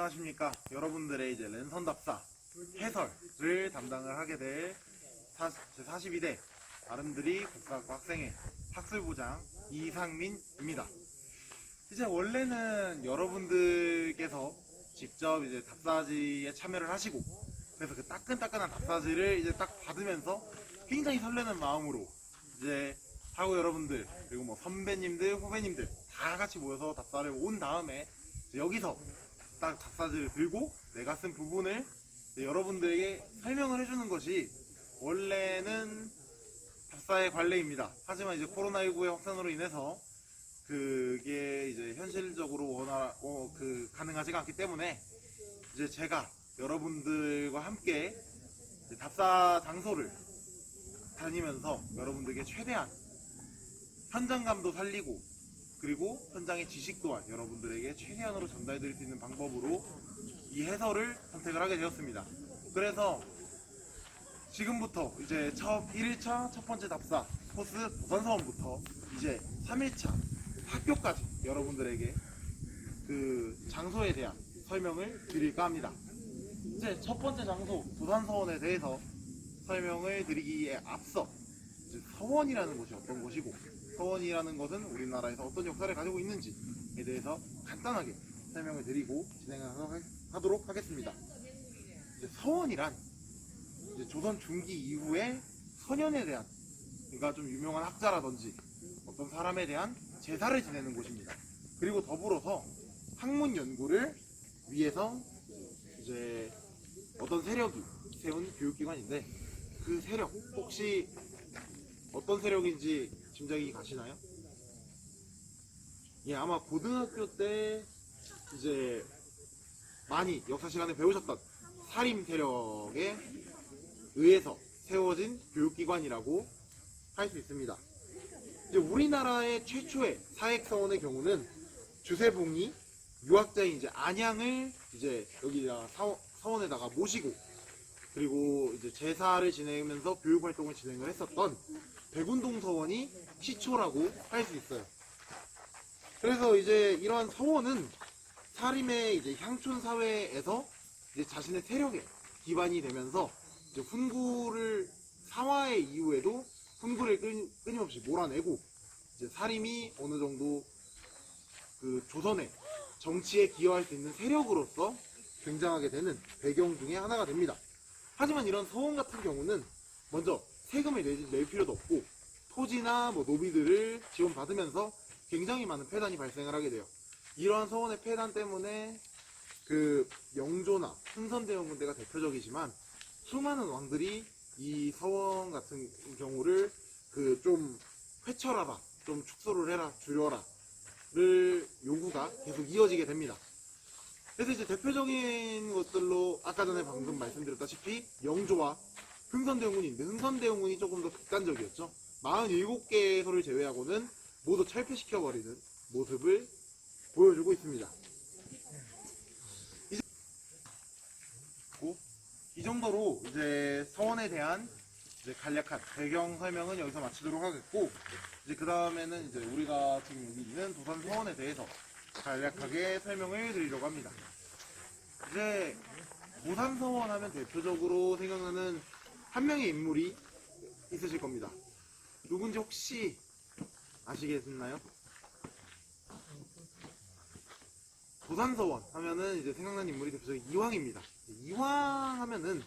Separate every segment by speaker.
Speaker 1: 안녕하십니까. 여러분들의 이제 랜선 답사 해설을 담당을 하게 될 제42대 아름드리 국가학과 학생회 학술부장 이상민입니다. 이제 원래는 여러분들께서 직접 이제 답사지에 참여를 하시고, 그래서 그 따끈따끈한 답사지를 이제 딱 받으면서 굉장히 설레는 마음으로 이제 하고 여러분들, 그리고 뭐 선배님들, 후배님들 다 같이 모여서 답사를 온 다음에 여기서 딱 답사지를 들고 내가 쓴 부분을 여러분들에게 설명을 해주는 것이 원래는 답사의 관례입니다. 하지만 이제 코로나19의 확산으로 인해서 그게 이제 현실적으로 가능하지가 않기 때문에 이제 제가 여러분들과 함께 답사 장소를 다니면서 여러분들에게 최대한 현장감도 살리고, 그리고 현장의 지식 또한 여러분들에게 최대한으로 전달드릴 수 있는 방법으로 이 해설을 선택을 하게 되었습니다. 그래서 지금부터 이제 1일차 첫 번째 답사 코스 부산서원부터 이제 3일차 학교까지 여러분들에게 그 장소에 대한 설명을 드릴까 합니다. 이제 첫 번째 장소 부산서원에 대해서 설명을 드리기에 앞서 이제 서원이라는 곳이 어떤 곳이고, 서원이라는 것은 우리나라에서 어떤 역사를 가지고 있는지에 대해서 간단하게 설명을 드리고 진행하도록 하겠습니다. 이제 서원이란 이제 조선 중기 이후에 선현에 대한, 그러니까 좀 유명한 학자라든지 어떤 사람에 대한 제사를 지내는 곳입니다. 그리고 더불어서 학문 연구를 위해서 이제 어떤 세력이 세운 교육기관인데, 그 세력 혹시 어떤 세력인지 짐작이 가시나요? 예, 아마 고등학교 때 이제 많이 역사 시간에 배우셨던 사림 세력에 의해서 세워진 교육기관이라고 할 수 있습니다. 이제 우리나라의 최초의 사획서원의 경우는 주세봉이 유학자인 이제 안양을 이제 여기다가 서원에다가 모시고, 그리고 이제 제사를 지내면서 교육활동을 진행을 했었던 백운동 서원이 시초라고 할 수 있어요. 그래서 이제 이러한 서원은 사림의 이제 향촌 사회에서 이제 자신의 세력에 기반이 되면서 이제 훈구를 사화의 이후에도 훈구를 끊임없이 몰아내고, 이제 사림이 어느 정도 그 조선의 정치에 기여할 수 있는 세력으로서 굉장하게 되는 배경 중에 하나가 됩니다. 하지만 이런 서원 같은 경우는 먼저 세금을 낼 필요도 없고, 토지나 뭐 노비들을 지원받으면서 굉장히 많은 폐단이 발생을 하게 돼요. 이러한 서원의 폐단 때문에 그 영조나 흥선대원군대가 대표적이지만 수많은 왕들이 이 서원 같은 경우를 그 좀 회철하라, 좀 축소를 해라, 줄여라를 요구가 계속 이어지게 됩니다. 그래서 이제 대표적인 것들로 아까 전에 방금 말씀드렸다시피 영조와 흥선대원군이 있는데, 흥선대원군이 조금 더 극단적이었죠. 47개의 소를 제외하고는 모두 철폐시켜버리는 모습을 보여주고 있습니다. 이 정도로 이제 서원에 대한 이제 간략한 배경 설명은 여기서 마치도록 하겠고, 이제 그 다음에는 이제 우리가 지금 여기 있는 도산 서원에 대해서 간략하게 설명을 드리려고 합니다. 이제 도산 서원 하면 대표적으로 생각나는 한 명의 인물이 있으실 겁니다. 누군지 혹시 아시겠나요? 도산서원 하면은 이제 생각나는 인물이 대표적인 이황입니다. 이황 하면은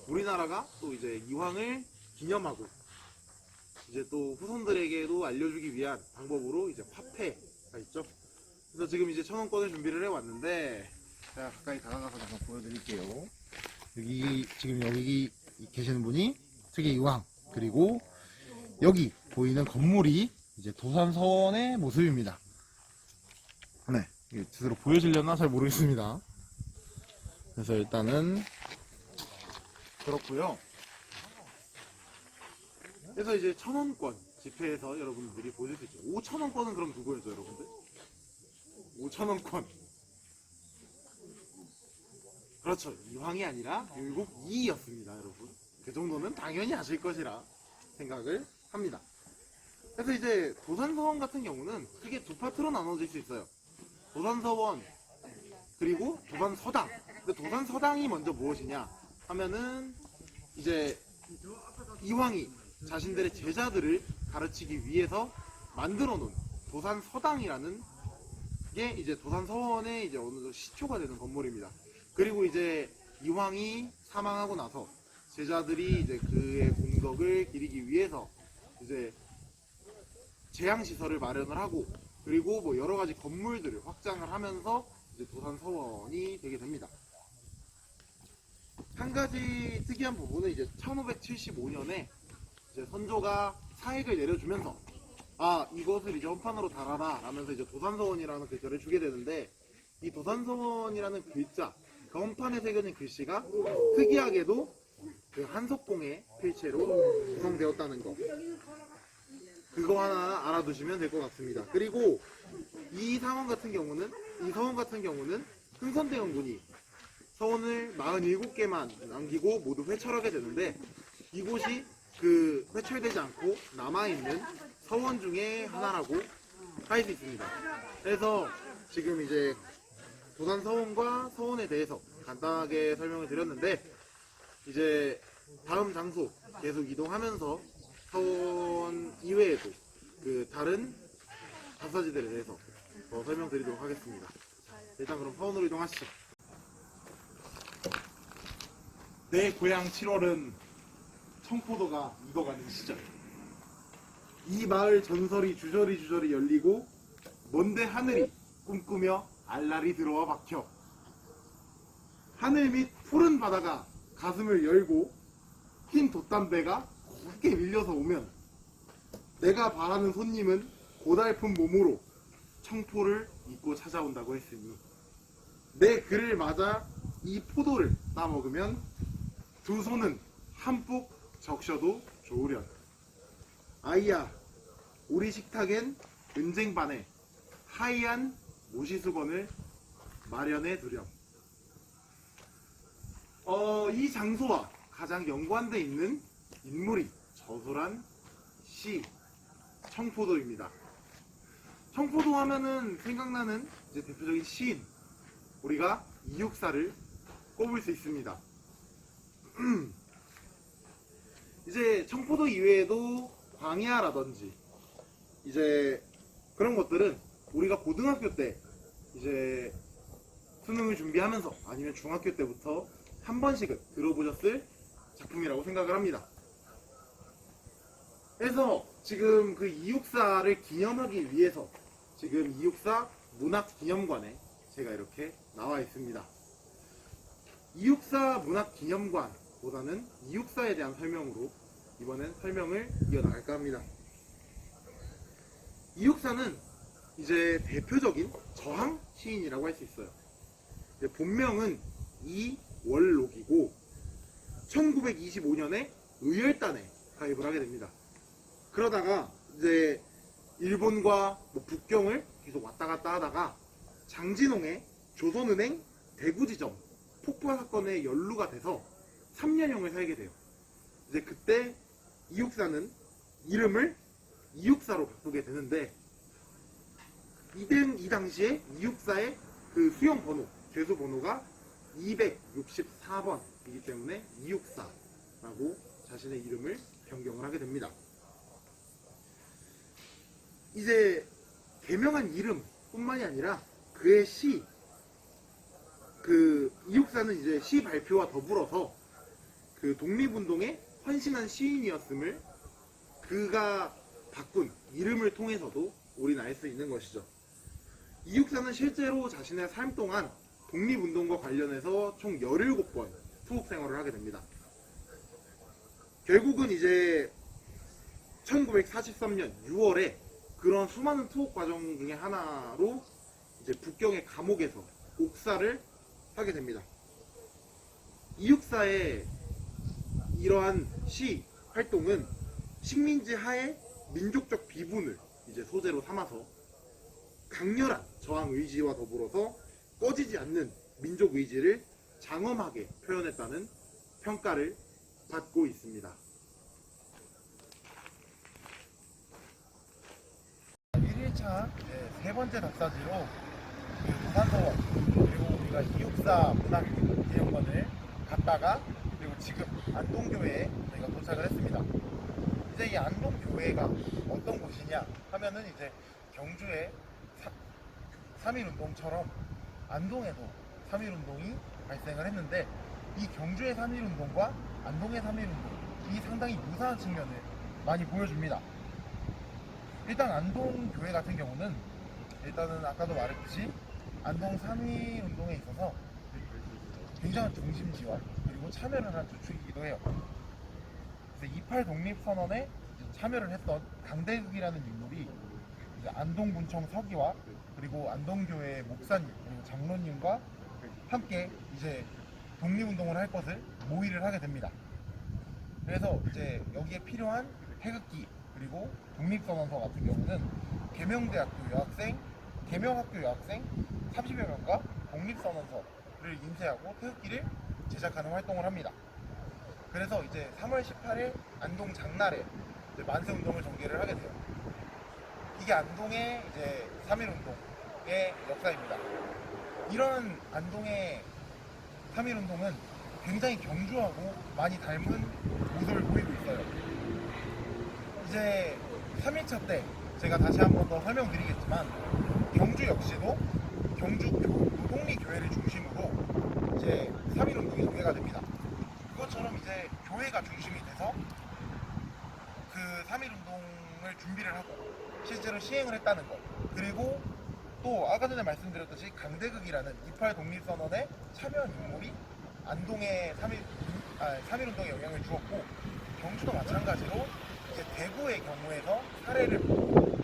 Speaker 1: 우리나라가 또 이제 이황을 기념하고 이제 또 후손들에게도 알려주기 위한 방법으로 이제 화폐가 있죠. 그래서 지금 이제 1000원권을 준비를 해왔는데, 제가 가까이 다가가서 한번 보여드릴게요. 지금 여기 계시는 분이 특히 이황, 그리고 여기 보이는 건물이 이제 도산서원의 모습입니다. 네, 이게 제대로 보여지려나 잘 모르겠습니다. 그래서 일단은 그렇고요. 그래서 이제 1000원권 지폐에서 여러분들이 보실 수 있죠. 5000원권은 그럼 누구였죠, 여러분들? 5000원권. 그렇죠. 이황이 아니라 율곡 이였습니다, 여러분. 그 정도는 당연히 아실 것이라 생각을 합니다. 그래서 이제 도산서원 같은 경우는 크게 두 파트로 나눠질 수 있어요. 도산서원 그리고 도산서당. 근데 도산서당이 먼저 무엇이냐 하면은 이제 이황이 자신들의 제자들을 가르치기 위해서 만들어 놓은 도산서당이라는 게 이제 도산서원의 이제 어느 정도 시초가 되는 건물입니다. 그리고 이제 이황이 사망하고 나서 제자들이 이제 그의 공덕을 기리기 위해서 이제 재앙시설을 마련을 하고, 그리고 뭐 여러 가지 건물들을 확장을 하면서 이제 도산서원이 되게 됩니다. 한 가지 특이한 부분은 이제 1575년에 이제 선조가 사익을 내려주면서 이것을 이제 헌판으로 달아라 라면서 이제 도산서원이라는 글자를 주게 되는데, 이 도산서원이라는 글자, 그 헌판에 새겨진 글씨가 특이하게도 그 한석봉의 필체로 구성되었다는 거, 그거 하나 알아두시면 될 것 같습니다. 그리고 이 서원 같은 경우는 흥선대원군이 서원을 47개만 남기고 모두 회철하게 되는데, 이곳이 그 회철되지 않고 남아있는 서원 중에 하나라고 할 수 있습니다. 그래서 지금 이제 도산서원과 서원에 대해서 간단하게 설명을 드렸는데, 이제 다음 장소 계속 이동하면서 서원 이외에도 그 다른 답사지들에 대해서 더 설명드리도록 하겠습니다. 일단 그럼 서원으로 이동하시죠. 내 고향 7월은 청포도가 익어가는 시절. 이 마을 전설이 주저리 열리고 먼데 하늘이 꿈꾸며 알랄이 들어와 박혀. 하늘 밑 푸른 바다가 가슴을 열고 흰 돛담배가 곱게 밀려서 오면 내가 바라는 손님은 고달픈 몸으로 청포를 입고 찾아온다고 했으니, 내 그를 맞아 이 포도를 따먹으면 두 손은 한뿍 적셔도 좋으련. 아이야, 우리 식탁엔 은쟁반에 하얀 모시수건을 마련해 두렴. 이 장소와 가장 연관되어 있는 인물이 저술한 시 청포도입니다. 청포도 하면은 생각나는 이제 대표적인 시인, 우리가 이육사를 꼽을 수 있습니다. 이제 청포도 이외에도 광야라든지 이제 그런 것들은 우리가 고등학교 때 이제 수능을 준비하면서 아니면 중학교 때부터 한 번씩은 들어보셨을 작품이라고 생각을 합니다. 그래서 지금 그 이육사를 기념하기 위해서 지금 이육사 문학기념관에 제가 이렇게 나와 있습니다. 이육사 문학기념관보다는 이육사에 대한 설명으로 이번엔 설명을 이어나갈까 합니다. 이육사는 이제 대표적인 저항 시인이라고 할 수 있어요. 본명은 이월록이고 1925년에 의열단에 가입을 하게 됩니다. 그러다가 이제 일본과 북경을 계속 왔다 갔다 하다가 장진홍의 조선은행 대구지점 폭파 사건에 연루가 돼서 3년형을 살게 돼요. 이제 그때 이육사는 이름을 이육사로 바꾸게 되는데, 이 당시에 이육사의 그 수용 번호, 죄수 번호가 264번이기 때문에 이육사라고 자신의 이름을 변경을 하게 됩니다. 이제 개명한 이름뿐만이 아니라 그의 시, 그 이육사는 이제 시 발표와 더불어서 그 독립운동에 헌신한 시인이었음을 그가 바꾼 이름을 통해서도 우리는 알 수 있는 것이죠. 이육사는 실제로 자신의 삶 동안 독립운동과 관련해서 총 17번 투옥 생활을 하게 됩니다. 결국은 이제 1943년 6월에 그런 수많은 투옥 과정 중에 하나로 이제 북경의 감옥에서 옥사를 하게 됩니다. 이육사의 이러한 시 활동은 식민지 하에 민족적 비분을 이제 소재로 삼아서 강렬한 저항 의지와 더불어서 꺼지지 않는 민족 의지를 장엄하게 표현했다는 평가를 받고 있습니다. 1일차 세 번째 답사지로 도산서원, 그리고 저희가 264 문화기념관을 갔다가 그리고 지금 안동교회에 저희가 도착을 했습니다. 이제 이 안동교회가 어떤 곳이냐 하면은 이제 경주의 3.1운동처럼 안동에도 3.1운동이 발생을 했는데 이 경주의 3.1운동과 안동의 3.1운동이 상당히 유사한 측면을 많이 보여줍니다. 일단 안동교회 같은 경우는 일단은 아까도 말했듯이 안동 3.1운동에 있어서 굉장한 중심지와 그리고 참여를 한 주축이기도 해요. 그래서 28 독립선언에 참여를 했던 강대국이라는 인물이 이제 안동군청 서기와 그리고 안동교회 목사님 그리고 장로님과 함께 이제 독립운동을 할 것을 모의를 하게 됩니다. 그래서 이제 여기에 필요한 태극기 그리고 독립선언서 같은 경우는 계명대학교 여학생, 계명학교 여학생 30여 명과 독립선언서를 인쇄하고 태극기를 제작하는 활동을 합니다. 그래서 이제 3월 18일 안동 장날에 만세운동을 전개를 하게 돼요. 이게 안동의 이제 3.1운동의 역사입니다. 이런 안동의 3.1운동은 굉장히 경주하고 많이 닮은 모습을 보이고 있어요. 이제 3일차 때 제가 다시 한 번 더 설명드리겠지만 경주 역시도 경주 노동리교회를 중심으로 이제 3.1운동이 전개가 됩니다. 그것처럼 이제 교회가 중심이 돼서 그 3.1운동을 준비를 하고 실제로 시행을 했다는 것, 그리고 또 아까 전에 말씀드렸듯이 강대극이라는 28 독립선언에 참여한 인물이 안동의 3.1운동에 영향을 주었고 경주도 마찬가지로 이제 대구의 경우에서 사례를 보고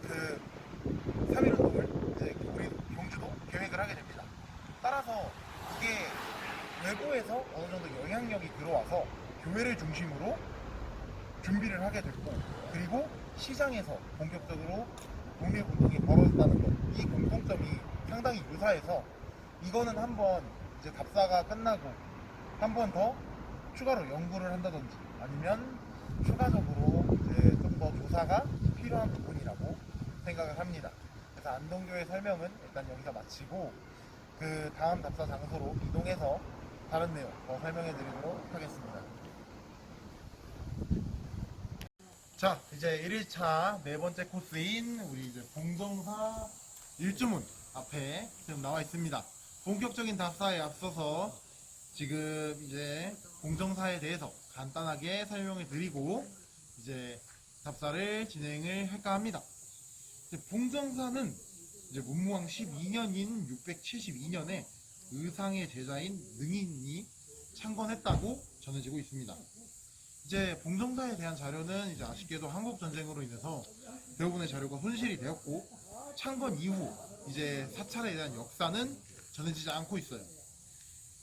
Speaker 1: 그 3.1운동을 이제 우리 경주도 계획을 하게 됩니다. 따라서 이게 외부에서 어느 정도 영향력이 들어와서 교회를 중심으로 준비를 하게 됐고 그리고 시장에서 본격적으로 독립운동이 벌어졌다는 것, 이 공통점이 상당히 유사해서 이거는 한번 이제 답사가 끝나고 한 번 더 추가로 연구를 한다든지 아니면 추가적으로 이제 좀 더 조사가 필요한 부분이라고 생각을 합니다. 그래서 안동교회 설명은 일단 여기서 마치고 그 다음 답사 장소로 이동해서 다른 내용 더 설명해 드리도록 하겠습니다. 자, 이제 1일차 네 번째 코스인 우리 이제 봉정사 일주문 앞에 지금 나와 있습니다. 본격적인 답사에 앞서서 지금 이제 봉정사에 대해서 간단하게 설명해 드리고 이제 답사를 진행을 할까 합니다. 봉정사는 이제 문무왕 12년인 672년에 의상의 제자인 능인이 창건했다고 전해지고 있습니다. 이제 봉정사에 대한 자료는 이제 아쉽게도 한국전쟁으로 인해서 대부분의 자료가 손실이 되었고 창건 이후 이제 사찰에 대한 역사는 전해지지 않고 있어요.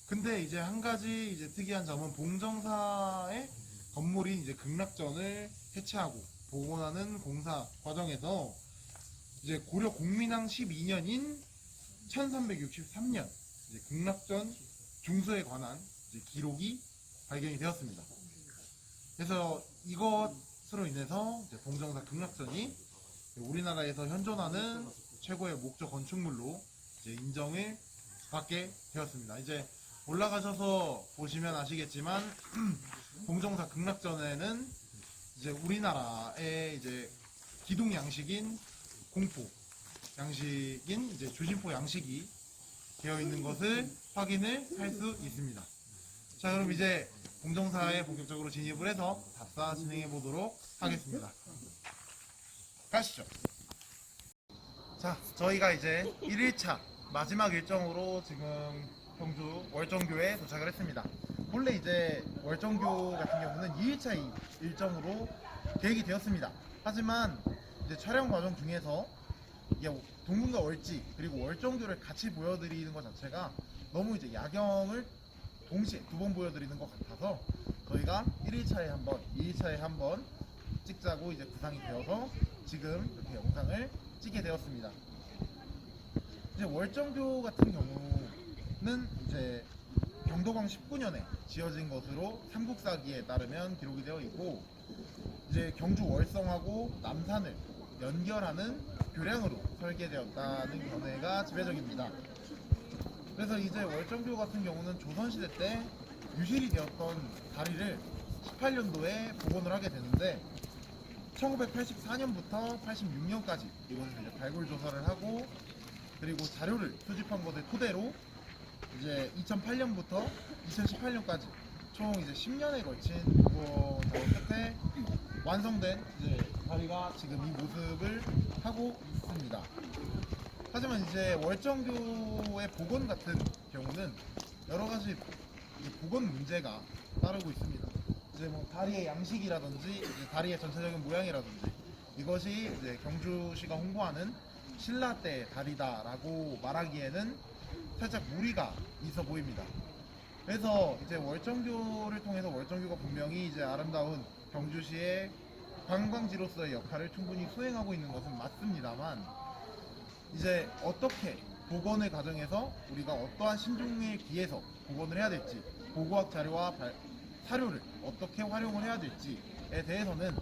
Speaker 1: 근데 이제 한 가지 이제 특이한 점은 봉정사의 건물인 이제 극락전을 해체하고 복원하는 공사 과정에서 이제 고려 공민왕 12년인 1363년 이제 극락전 중수에 관한 이제 기록이 발견이 되었습니다. 그래서 이것으로 인해서 이제 봉정사 극락전이 우리나라에서 현존하는 최고의 목조 건축물로 이제 인정을 받게 되었습니다. 이제 올라가셔서 보시면 아시겠지만 봉정사 극락전에는 이제 우리나라의 이제 기둥 양식인 공포 양식인 이제 조진포 양식이 되어 있는 것을 확인을 할 수 있습니다. 자, 그럼 이제 봉정사에 본격적으로 진입을 해서 답사 진행해 보도록 하겠습니다. 가시죠. 자, 저희가 이제 1일차 마지막 일정으로 지금 경주 월정교에 도착을 했습니다. 원래 이제 월정교 같은 경우는 2일차 일정으로 계획이 되었습니다. 하지만 이제 촬영 과정 중에서 동문과 월지 그리고 월정교를 같이 보여드리는 것 자체가 너무 이제 야경을 동시에 두 번 보여드리는 것 같아서 저희가 1일차에 한 번, 2일차에 한 번 찍자고 이제 구상이 되어서 지금 이렇게 영상을 찍게 되었습니다. 이제 월정교 같은 경우는 이제 경도광 19년에 지어진 것으로 삼국사기에 따르면 기록이 되어 있고 이제 경주 월성하고 남산을 연결하는 교량으로 설계되었다는 견해가 지배적입니다. 그래서 이제 월정교 같은 경우는 조선시대 때 유실이 되었던 다리를 18년도에 복원을 하게 되는데 1984년부터 86년까지 이곳에서 이제 발굴 조사를 하고 그리고 자료를 수집한 것을 토대로 이제 2008년부터 2018년까지 총 이제 10년에 걸친 복원 작업 끝에 완성된 이제 다리가 지금 이 모습을 하고 있습니다. 하지만 이제 월정교의 복원 같은 경우는 여러 가지 복원 문제가 따르고 있습니다. 이제 뭐 다리의 양식이라든지 이제 다리의 전체적인 모양이라든지 이것이 이제 경주시가 홍보하는 신라 때 다리다라고 말하기에는 살짝 무리가 있어 보입니다. 그래서 이제 월정교를 통해서 월정교가 분명히 이제 아름다운 경주시의 관광지로서의 역할을 충분히 수행하고 있는 것은 맞습니다만 이제 어떻게 복원의 과정에서 우리가 어떠한 신중에 기해서 복원을 해야 될지 고고학 자료와 사료를 어떻게 활용을 해야 될지에 대해서는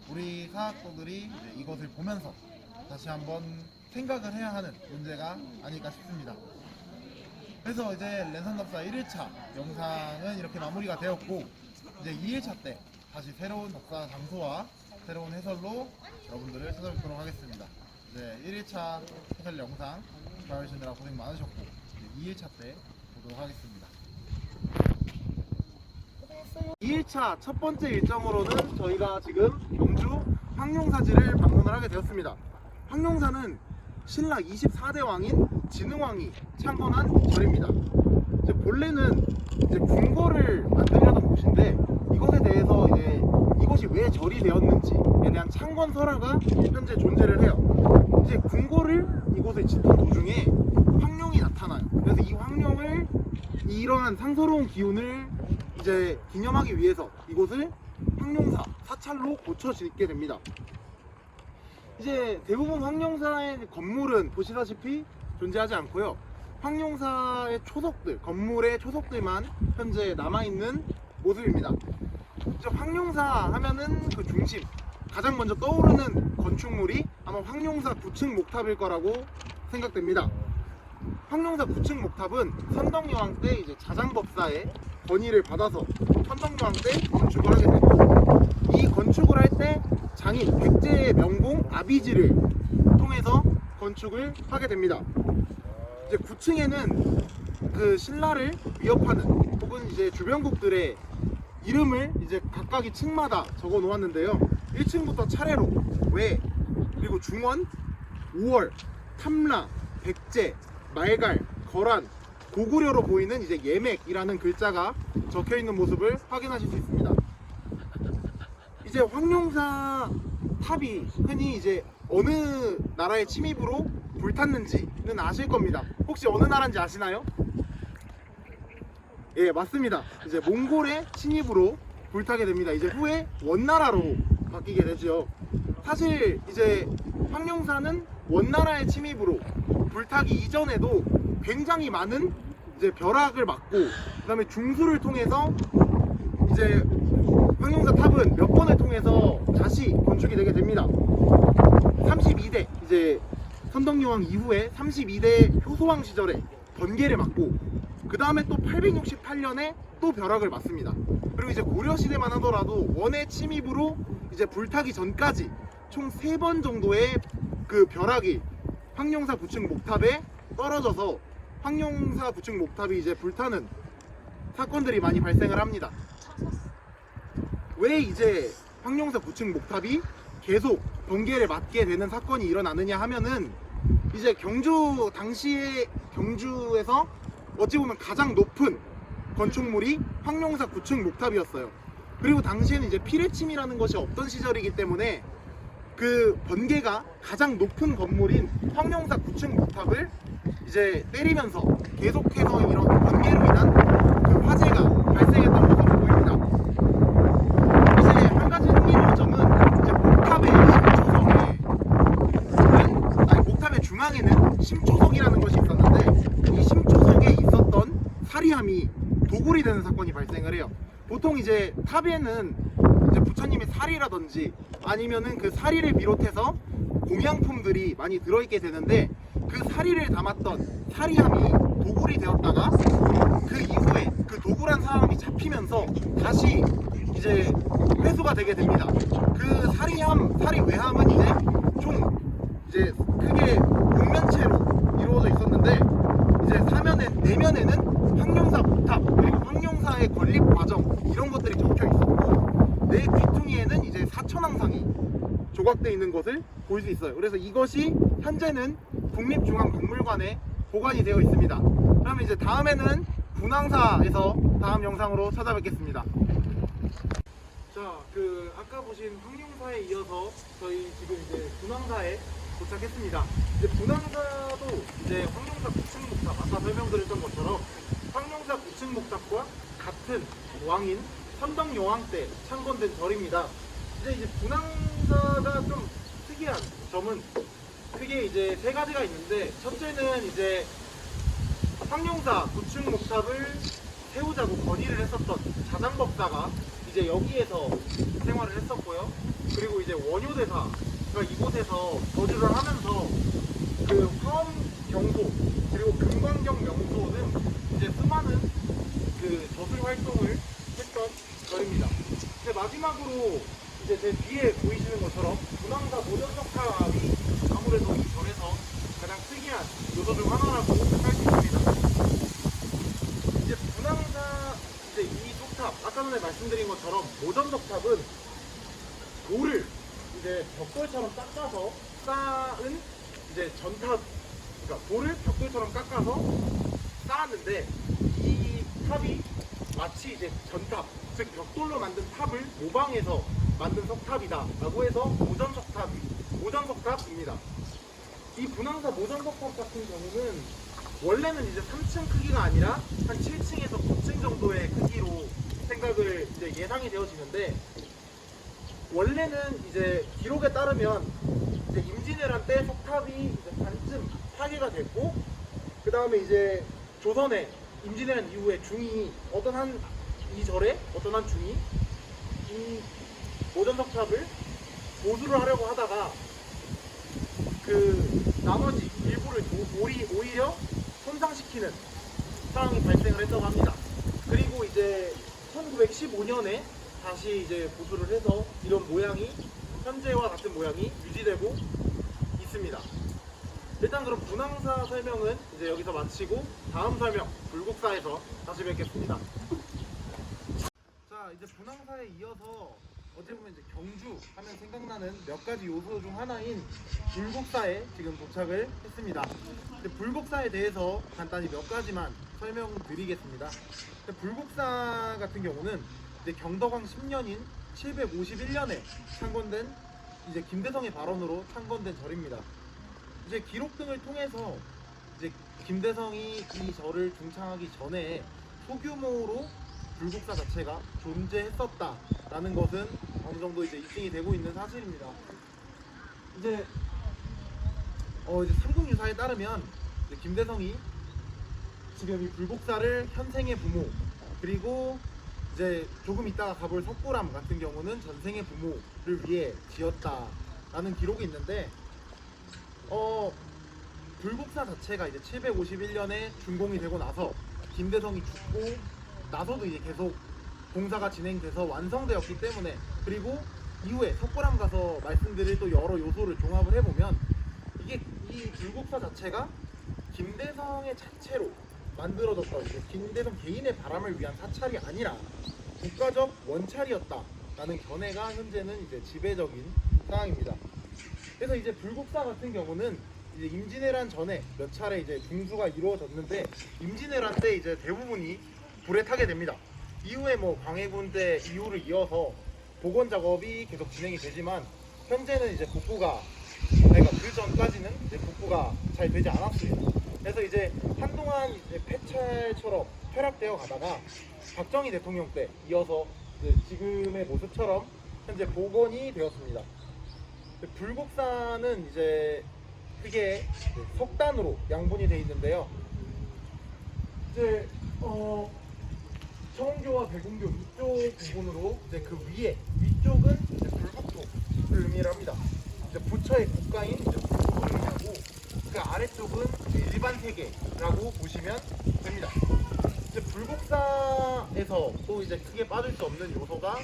Speaker 1: 우리 사학도들이 이제 이것을 보면서 다시 한번 생각을 해야 하는 문제가 아닐까 싶습니다. 그래서 이제 랜선답사 1일차 영상은 이렇게 마무리가 되었고 이제 2일차 때 다시 새로운 답사 장소와 새로운 해설로 여러분들을 찾아뵙도록 하겠습니다. 이제 1일차 해설 영상 봐주시느라 고생 많으셨고 이제 2일차 때 보도록 하겠습니다. 2일차 첫 번째 일정으로는 저희가 지금 경주 황룡사지를 방문을 하게 되었습니다. 황룡사는 신라 24대 왕인 진흥왕이 창건한 절입니다. 이제 본래는 이제 궁궐을 만들려던 곳인데 이것에 대해서 이제 이곳이 왜 절이 되었는지에 대한 창건 설화가 현재 존재를 해요. 이제 궁궐을 이곳에 짓던 도중에 황룡이 나타나요. 그래서 이 황룡을 이러한 상서로운 기운을 이제 기념하기 위해서 이곳을 황룡사 사찰로 고쳐 짓게 됩니다. 이제 대부분 황룡사의 건물은 보시다시피 존재하지 않고요. 황룡사의 초석들, 건물의 초석들만 현재 남아있는 모습입니다. 이제 황룡사 하면은 그 중심, 가장 먼저 떠오르는 건축물이 아마 황룡사 9층 목탑일 거라고 생각됩니다. 황룡사 9층 목탑은 선덕여왕 때 이제 자장법사의 건의를 받아서 선덕여왕 때 건축을 하게 됩니다. 이 건축을 할 때 장인 백제의 명공 아비지를 통해서 건축을 하게 됩니다. 이제 9층에는 그 신라를 위협하는 혹은 이제 주변국들의 이름을 이제 각각의 층마다 적어 놓았는데요. 1층부터 차례로 외, 그리고 중원, 우월, 탐라, 백제, 말갈, 거란, 고구려로 보이는 이제 예맥이라는 글자가 적혀 있는 모습을 확인하실 수 있습니다. 이제 황룡사 탑이 흔히 이제 어느 나라의 침입으로 불탔는지는 아실 겁니다. 혹시 어느 나라인지 아시나요? 예, 맞습니다. 이제 몽골의 침입으로 불타게 됩니다. 이제 후에 원나라로 바뀌게 되죠. 사실 이제 황룡사는 원나라의 침입으로 불타기 이전에도 굉장히 많은 이제 벼락을 맞고 그다음에 중수를 통해서 이제 황룡사 탑은 몇 번을 통해서 다시 건축이 되게 됩니다. 32대 이제 선덕여왕 이후에 32대 효소왕 시절에 번개를 맞고 그 다음에 또 868년에 또 벼락을 맞습니다. 그리고 이제 고려시대만 하더라도 원의 침입으로 이제 불타기 전까지 총 3번 정도의 그 벼락이 황룡사 9층 목탑에 떨어져서 황룡사 9층 목탑이 이제 불타는 사건들이 많이 발생을 합니다. 왜 이제 황룡사 9층 목탑이 계속 번개를 맞게 되는 사건이 일어나느냐 하면은 이제 경주 당시에 경주에서 어찌 보면 가장 높은 건축물이 황룡사 9층 목탑이었어요. 그리고 당시에는 이제 피뢰침이라는 것이 없던 시절이기 때문에 그 번개가 가장 높은 건물인 황룡사 9층 목탑을 이제 때리면서 계속해서 이런 번개로 인한 그 화재가 발생했던 것으로 보입니다. 이제 한 가지 흥미로운 점은 이제 목탑의 중앙에는 심초석이라는 것이 있었는데 이 심초석에 있었던 사리함이 도굴이 되는 사건이 발생을 해요. 보통 이제 탑에는 이제 부처님의 사리라든지 아니면은 그 사리를 비롯해서 공양품들이 많이 들어있게 되는데 그 사리를 담았던 사리함이 도굴이 되었다가 그 이후에 그 도굴한 사람이 잡히면서 다시 이제 회수가 되게 됩니다. 그 사리 외함은 이제 총 이제 크게 육면체로 이루어져 있었는데 이제 내면에는 황룡사 모탑 그리고 황룡사의 건립 과정 이런 것들이 적혀 있었고 내 귀퉁이에는 이제 사천왕상이 조각되어 있는 것을 볼 수 있어요. 그래서 이것이 현재는 국립중앙박물관에 보관이 되어 있습니다. 그러면 이제 다음에는 분황사에서 다음 영상으로 찾아뵙겠습니다. 자, 아까 보신 황룡사에 이어서 저희 지금 이제 분황사에 도착했습니다. 이제 분황사도 이제 황룡사 구층목탑 아까 설명드렸던 것처럼 황룡사 구층목탑과 같은 왕인 선덕여왕 때 창건된 절입니다. 이제 분황사가 좀 특이한 점은 크게 이제 세 가지가 있는데 첫째는 이제 황룡사 구층목탑을 세우자고 건의를 했었던 자장법사가 이제 여기에서 생활을 했었고요. 그리고 이제 원효대사가 이곳에서 거주를 하면서 그 화엄경소 그리고 금광경 명소 등 이제 수많은 그 저술 활동을 했던 절입니다. 이제 마지막으로 이제 제 뒤에 보이시는 것처럼 분황사 모전석탑이 아무래도 이 절에서 가장 특이한 요소 중 하나라고 할 수 있습니다. 이제 분황사 이제 이 석탑 아까 전에 말씀드린 것처럼 모전석탑은 돌을 이제 벽돌처럼 깎아서 쌓은 이제 전탑, 그러니까 돌을 벽돌처럼 깎아서 쌓았는데 이 탑이 마치 이제 전탑, 즉 벽돌로 만든 탑을 모방해서 만든 석탑이다라고 해서 모전석탑입니다. 이 분황사 모전석탑 같은 경우는 원래는 이제 3층 크기가 아니라 한 7층에서 9층 정도의 크기로 생각을 이제 예상이 되어지는데 원래는 이제 기록에 따르면 이제 임진왜란 때 석탑이 이제 반쯤 파괴가 됐고 그 다음에 이제 조선에 임진왜란 이후에 중이 이 절에 어떤 한 중이 이 모전석탑을 보수를 하려고 하다가 그 나머지 일부를 오히려 손상시키는 상황이 발생을 했다고 합니다. 그리고 이제 1915년에 다시 이제 보수를 해서 이런 모양이 현재와 같은 모양이 유지되고 있습니다. 일단 그럼 분황사 설명은 이제 여기서 마치고 다음 설명 불국사에서 다시 뵙겠습니다. 자, 이제 분황사에 이어서 어찌 보면 이제 경주 하면 생각나는 몇 가지 요소 중 하나인 불국사에 지금 도착을 했습니다. 불국사에 대해서 간단히 몇 가지만 설명드리겠습니다. 불국사 같은 경우는 이제 경덕왕 10년인 751년에 창건된 이제 김대성의 발원으로 창건된 절입니다. 이제 기록 등을 통해서 이제 김대성이 이 절을 중창하기 전에 소규모로 불국사 자체가 존재했었다라는 것은 어느 정도 이제 입증이 되고 있는 사실입니다. 이제 삼국유사에 따르면 이제 김대성이 지금 이 불국사를 현생의 부모 그리고 이제 조금 있다가 가볼 석굴암 같은 경우는 전생의 부모를 위해 지었다라는 기록이 있는데 불국사 자체가 이제 751년에 준공이 되고 나서 김대성이 죽고 나서도 이제 계속 공사가 진행돼서 완성되었기 때문에 그리고 이후에 석굴암 가서 말씀드릴 또 여러 요소를 종합을 해보면 이게 이 불국사 자체가 김대성의 자체로 만들어졌던 김대성 개인의 바람을 위한 사찰이 아니라 국가적 원찰이었다라는 견해가 현재는 이제 지배적인 상황입니다. 그래서 이제 불국사 같은 경우는 이제 임진왜란 전에 몇 차례 이제 중수가 이루어졌는데 임진왜란 때 이제 대부분이 불에 타게 됩니다. 이후에 뭐 광해군 때 이후를 이어서 복원 작업이 계속 진행이 되지만 현재는 이제 복구가 그 전까지는 이제 복구가 잘 되지 않았습니다. 그래서 이제 한동안 이제 폐찰처럼 폐락되어 가다가 박정희 대통령 때 이어서 이제 지금의 모습처럼 현재 복원이 되었습니다. 불국사는 이제 크게 석단으로 양분이 되어 있는데요. 이제 청원교와 대공교 이쪽 부분으로 이제 그 위쪽은 이제 불국토를 의미를 합니다. 이제 부처의 국가인 이제 불국을 의미하고 그 아래쪽은 세계라고 보시면 됩니다. 이제 불국사에서 또 이제 크게 빠질 수 없는 요소가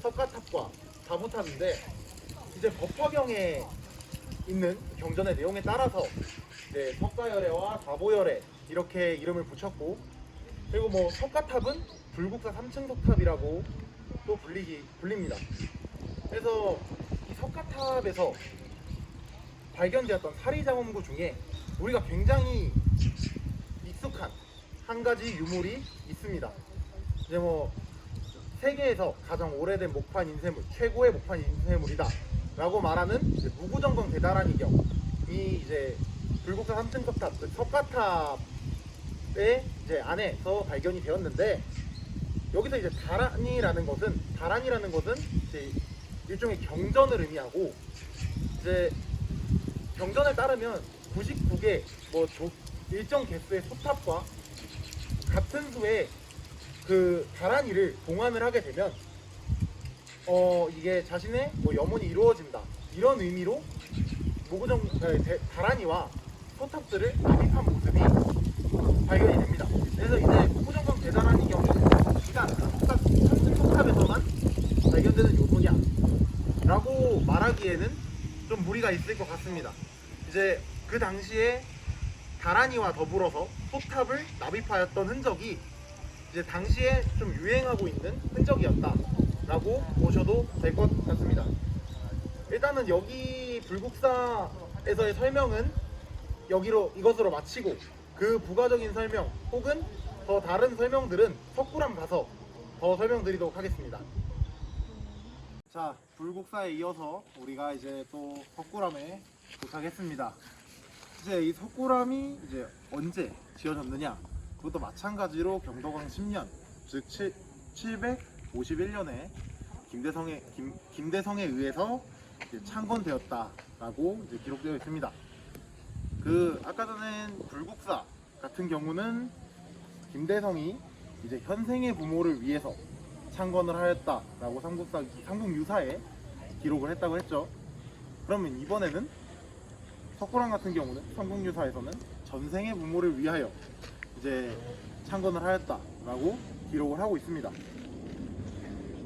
Speaker 1: 석가탑과 다부탑인데, 이제 법화경에 있는 경전의 내용에 따라서 이제 석가열애와 다보열애 이렇게 이름을 붙였고, 그리고 뭐 석가탑은 불국사 3층 석탑이라고 또 불립니다. 그래서 이 석가탑에서 발견되었던 사리장엄구 중에 우리가 굉장히 익숙한 한 가지 유물이 있습니다. 이제 뭐 세계에서 가장 오래된 목판 인쇄물, 최고의 목판 인쇄물이다 라고 말하는 이제 무구정경 대다라니 경이 이제 불국사 3층 석탑, 그 석가탑의 이제 안에서 발견이 되었는데, 여기서 이제 다란이라는 것은 이제 일종의 경전을 의미하고, 이제 경전에 따르면 99개 뭐 일정 개수의 소탑과 같은 수의 그 다란이를 봉안을 하게 되면 이게 자신의 뭐 염원이 이루어진다, 이런 의미로 다란이와 소탑들을 납입한 모습이 발견이 됩니다. 그래서 이제 무구정경 대다란이 경이 비단 삼층석탑에서만 발견되는 요소냐 라고 말하기에는 좀 무리가 있을 것 같습니다. 이제 그 당시에 다란이와 더불어서 소탑을 납입하였던 흔적이 이제 당시에 좀 유행하고 있는 흔적이었다라고 보셔도 될 것 같습니다. 일단은 여기 불국사에서의 설명은 이것으로 마치고, 그 부가적인 설명 혹은 더 다른 설명들은 석굴암 가서 더 설명드리도록 하겠습니다. 자, 불국사에 이어서 우리가 이제 또 석굴암에 도착했습니다. 이제 이 석굴암이 이제 언제 지어졌느냐? 그것도 마찬가지로 경덕왕 10년, 즉 751년에 김대성에 의해서 이제 창건되었다라고 이제 기록되어 있습니다. 그 아까 전에 불국사 같은 경우는 김대성이 이제 현생의 부모를 위해서 창건을 하였다라고 삼국유사에 기록을 했다고 했죠. 그러면 이번에는 석굴암 같은 경우는 삼국유사에서는 전생의 부모를 위하여 이제 창건을 하였다라고 기록을 하고 있습니다.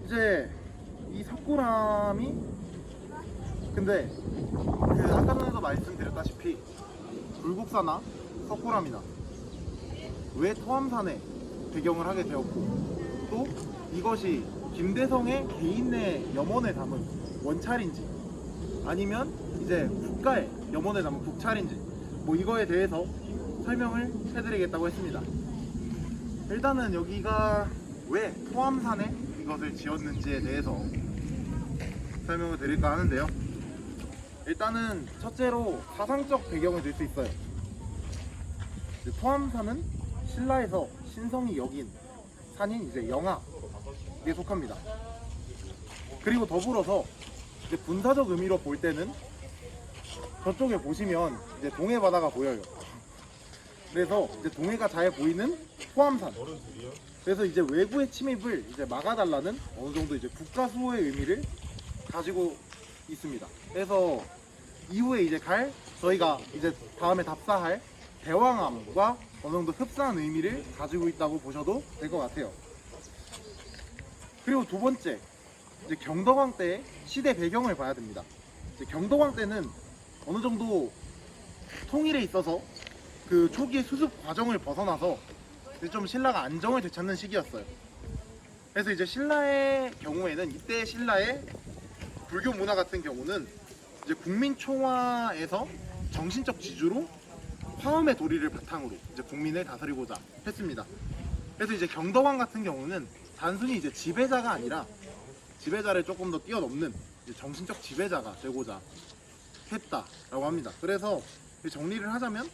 Speaker 1: 이제 이 석굴암이 근데 아까 전에도 말씀드렸다시피 불국사나 석굴암이나 왜 토암산에 배경을 하게 되었고, 또 이것이 김대성의 개인의 염원을 담은 원찰인지 아니면 이제 국가의 염원을 담은 국찰인지, 뭐 이거에 대해서 설명을 해드리겠다고 했습니다. 일단은 여기가 왜 토암산에 이것을 지었는지에 대해서 설명을 드릴까 하는데요. 일단은 첫째로 사상적 배경을 들 수 있어요. 토암산은 신라에서 신성이 여긴 산인 이제 영하에 속합니다. 그리고 더불어서 이제 군사적 의미로 볼 때는 저쪽에 보시면 이제 동해 바다가 보여요. 그래서 이제 동해가 잘 보이는 토암산. 그래서 이제 외부의 침입을 이제 막아달라는 어느 정도 이제 국가 수호의 의미를 가지고 있습니다. 그래서 이후에 이제 저희가 이제 다음에 답사할 대왕암과 어느 정도 흡사한 의미를 가지고 있다고 보셔도 될 것 같아요. 그리고 두 번째, 이제 경덕왕 때의 시대 배경을 봐야 됩니다. 이제 경덕왕 때는 어느 정도 통일에 있어서 그 초기의 수습 과정을 벗어나서 이제 좀 신라가 안정을 되찾는 시기였어요. 그래서 이제 신라의 경우에는 이때 신라의 불교 문화 같은 경우는 이제 국민총화에서 정신적 지주로 화엄의 도리를 바탕으로 이제 국민을 다스리고자 했습니다. 그래서 이제 경덕왕 같은 경우는 단순히 이제 지배자가 아니라 지배자를 조금 더 뛰어넘는 이제 정신적 지배자가 되고자 했다라고 합니다. 그래서 정리를 하자면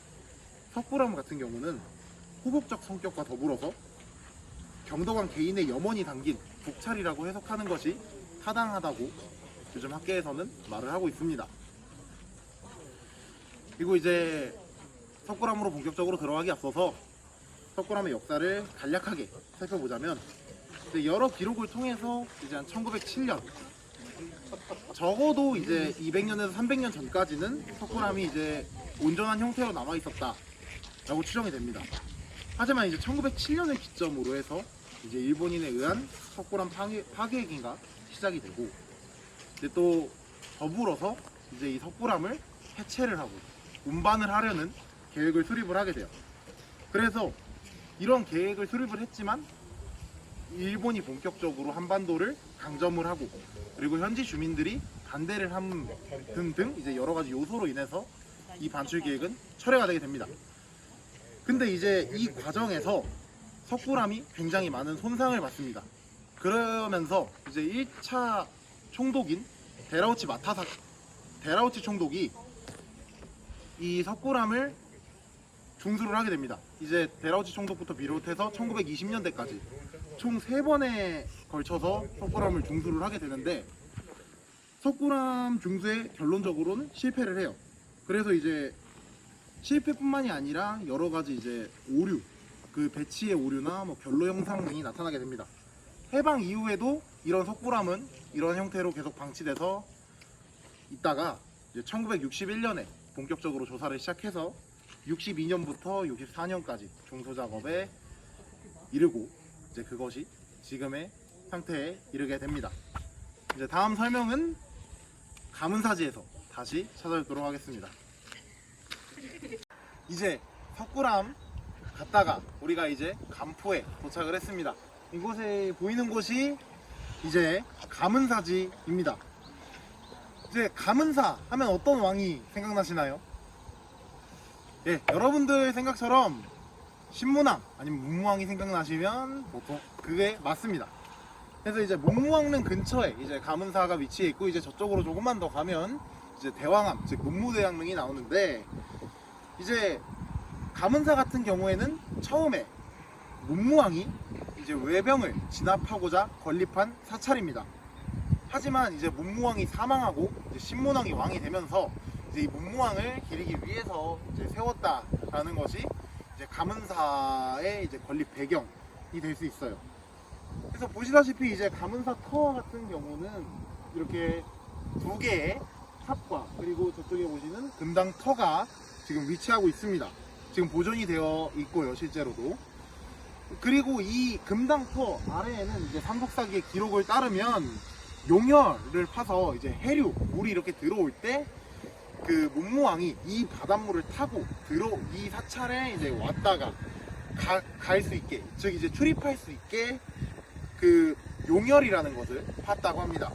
Speaker 1: 석굴암 같은 경우는 후국적 성격과 더불어서 경덕왕 개인의 염원이 담긴 국찰이라고 해석하는 것이 타당하다고 요즘 학계에서는 말을 하고 있습니다. 그리고 이제 석굴암으로 본격적으로 들어가기 앞서서 석굴암의 역사를 간략하게 살펴보자면, 이제 여러 기록을 통해서 이제 한 1907년, 적어도 이제 200년에서 300년 전까지는 석굴암이 이제 온전한 형태로 남아 있었다 라고 추정이 됩니다. 하지만 이제 1907년을 기점으로 해서 이제 일본인에 의한 석굴암 파괴기가 시작이 되고, 이제 또 더불어서 이제 이 석굴암을 해체를 하고 운반을 하려는 계획을 수립을 하게 돼요. 그래서 이런 계획을 수립을 했지만 일본이 본격적으로 한반도를 강점을 하고, 그리고 현지 주민들이 반대를 함 등등 이제 여러 가지 요소로 인해서 이 반출 계획은 철회가 되게 됩니다. 근데 이제 이 과정에서 석굴암이 굉장히 많은 손상을 받습니다. 그러면서 이제 1차 총독인 데라우치 총독이 이 석굴암을 중수를 하게 됩니다. 이제 데라우치 총독부터 비롯해서 1920년대까지 총 3번에 걸쳐서 석굴암을 중수를 하게 되는데, 석굴암 중수에 결론적으로는 실패를 해요. 그래서 이제 실패뿐만이 아니라 여러 가지 이제 오류, 그 배치의 오류나 뭐 결로 형상 등이 나타나게 됩니다. 해방 이후에도 이런 석굴암은 이런 형태로 계속 방치돼서 있다가 이제 1961년에 본격적으로 조사를 시작해서 62년부터 64년까지 중소 작업에 이르고, 이제 그것이 지금의 상태에 이르게 됩니다. 이제 다음 설명은 가문사지에서 다시 찾아뵙도록 하겠습니다. 이제 석굴암 갔다가 우리가 이제 간포에 도착을 했습니다. 이곳에 보이는 곳이 이제 가문사지입니다. 이제 가문사 하면 어떤 왕이 생각나시나요? 예, 여러분들 생각처럼 신문왕 아니면 문무왕이 생각나시면 보통 그게 맞습니다. 그래서 이제 문무왕릉 근처에 이제 가문사가 위치해 있고, 이제 저쪽으로 조금만 더 가면 이제 대왕암, 즉 문무대왕릉이 나오는데, 이제 가문사 같은 경우에는 처음에 문무왕이 이제 외병을 진압하고자 건립한 사찰입니다. 하지만 이제 문무왕이 사망하고 이제 신문왕이 왕이 되면서 이제 이 문무왕을 기리기 위해서 이제 세웠다라는 것이 이제 가문사의 이제 건립 배경이 될 수 있어요. 그래서 보시다시피 이제 가문사 터 같은 경우는 이렇게 2개의 탑과, 그리고 저쪽에 보시는 금당 터가 지금 위치하고 있습니다. 지금 보존이 되어 있고요, 실제로도. 그리고 이 금당터 아래에는 이제 삼국사기의 기록을 따르면 용혈을 파서 이제 해류, 물이 이렇게 들어올 때 그 문무왕이 이 바닷물을 타고 이 사찰에 이제 왔다가 갈 수 있게, 즉 이제 출입할 수 있게 그 용혈이라는 것을 팠다고 합니다.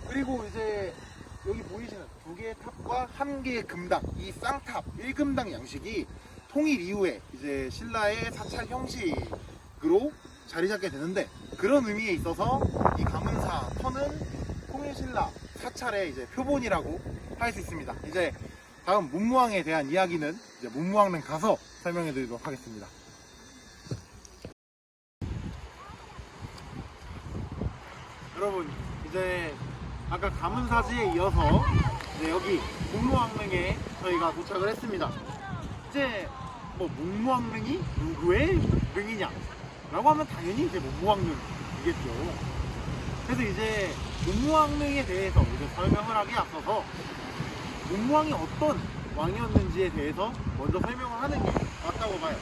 Speaker 1: 그리고 이제 여기 보이시는 2개의 탑과 1개의 금당, 이 쌍탑 1금당 양식이 통일 이후에 이제 신라의 사찰 형식으로 자리 잡게 되는데, 그런 의미에 있어서 이 가문사 터는 통일 신라 사찰의 이제 표본이라고 할 수 있습니다. 이제 다음 문무왕에 대한 이야기는 이제 문무왕릉 가서 설명해 드리도록 하겠습니다. 여러분, 이제 아까 가문사지에 이어서 이제 여기 문무왕릉에 저희가 도착을 했습니다. 이제 뭐 문무왕릉이 누구의 릉이냐 라고 하면 당연히 이제 문무왕릉이겠죠. 그래서 이제 문무왕릉에 대해서 이제 설명을 하기에 앞서서 문무왕이 어떤 왕이었는지에 대해서 먼저 설명을 하는 게 맞다고 봐요.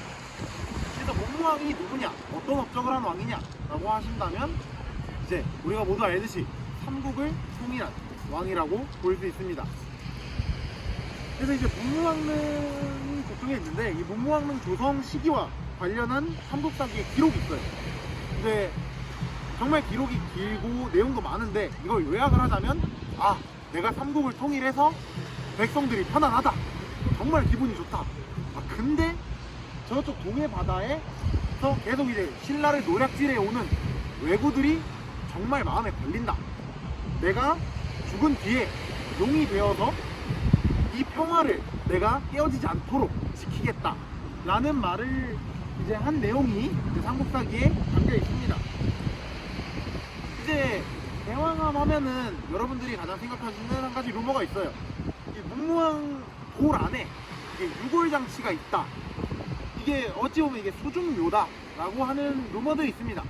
Speaker 1: 그래서 문무왕이 누구냐, 어떤 업적을 한 왕이냐 라고 하신다면, 이제 우리가 모두 알듯이 삼국을 통일한 왕이라고 볼 수 있습니다. 그래서 이제 문무왕릉이 저쪽에 있는데, 이 문무왕릉 조성 시기와 관련한 삼국사기의 기록이 있어요. 근데 정말 기록이 길고 내용도 많은데, 이걸 요약을 하자면, 내가 삼국을 통일해서 백성들이 편안하다, 정말 기분이 좋다. 근데 저쪽 동해 바다에서 계속 이제 신라를 노략질해 오는 왜구들이 정말 마음에 걸린다. 내가 죽은 뒤에 용이 되어서 이 평화를 내가 깨어지지 않도록 지키겠다 라는 말을 이제 한 내용이 이제 삼국사기에 담겨 있습니다. 이제 대왕암 하면은 여러분들이 가장 생각하시는 한 가지 루머가 있어요. 이 문무왕 돌 안에 유골장치가 있다. 이게 어찌 보면 이게 수중묘다 라고 하는 루머도 있습니다.